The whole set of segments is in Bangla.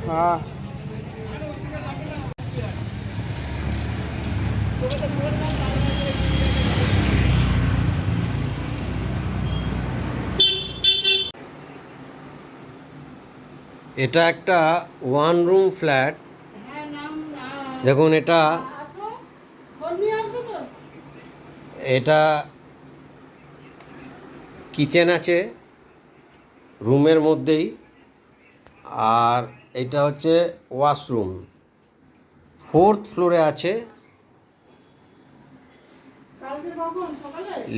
হ্যাঁ, এটা একটা ওয়ান রুম ফ্ল্যাট। দেখুন এটা এটা কিচেন আছে রুমের মধ্যেই, আর এটা হচ্ছে ওয়াশরুম। 4th ফ্লোরে আছে।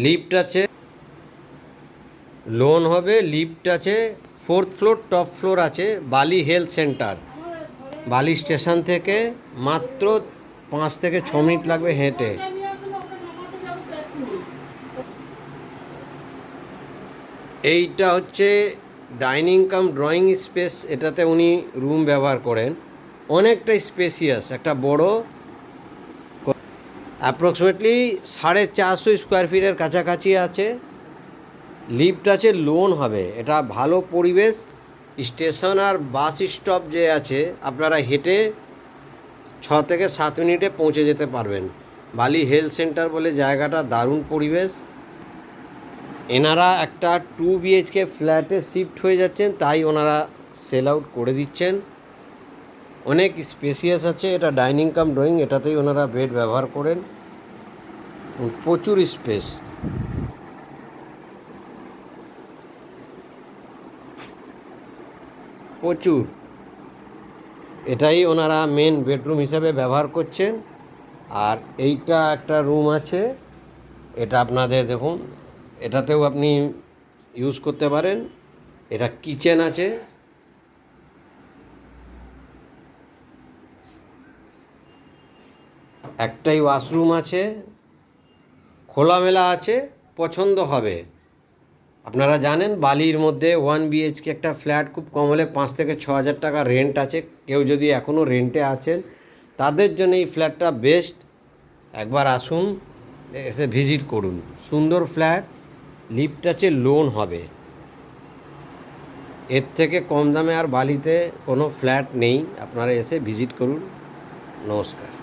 লিফট আছে, লোন হবে। লিফট আছে, 4th ফ্লোর, টপ ফ্লোর আছে। বালি হেলথ সেন্টার, বালি স্টেশন থেকে মাত্র 5 থেকে 6 মিনিট লাগবে হেঁটে। এইটা হচ্ছে ডাইনিং কাম ড্রয়িং স্পেস। এটাতে উনি রুম ব্যবহার করেন। অনেকটা স্পেসিয়াস, একটা বড়, অ্যাপ্রক্সিমেটলি 450 স্কোয়ার ফিটের কাছাকাছি আছে। লিফট আছে, লোন হবে। এটা ভালো পরিবেশ। স্টেশন আর বাস স্টপ যে আছে, আপনারা হেঁটে 6 থেকে 7 মিনিটে পৌঁছে যেতে পারবেন। বালি হেলথ সেন্টার বলে জায়গাটা, দারুণ পরিবেশ। এনারা একটা 2 বিএইচকে ফ্ল্যাটে শিফট হয়ে যাচ্ছেন, তাই ওনারা সেল আউট করে দিচ্ছেন। অনেক স্পেসিয়াস আছে। এটা ডাইনিং কাম ড্রয়িং, এটাতেই ওনারা বেড ব্যবহার করেন। প্রচুর স্পেস, প্রচুর। এটাই ওনারা মেন বেডরুম হিসাবে ব্যবহার করছেন। আর এইটা একটা রুম আছে, এটা আপনাদের দেখুন, এটাতেও আপনি ইউজ করতে পারেন। এটা কিচেন আছে, একটাই ওয়াশরুম আছে, খোলামেলা আছে, পছন্দ হবে। আপনারা জানেন বালির মধ্যে 1 বিএইচকে একটা ফ্ল্যাট খুব কম হলে 5 থেকে 6 হাজার টাকা রেন্ট আছে। কেউ যদি এখনও রেন্টে আছেন, তাদের জন্য এই ফ্ল্যাটটা বেস্ট। একবার আসুন, এসে ভিজিট করুন। সুন্দর ফ্ল্যাট, লিফট আছে, লোন হবে। এর থেকে কম দামে আর বালিতে কোনো ফ্ল্যাট নেই। আপনারা এসে ভিজিট করুন। নমস্কার।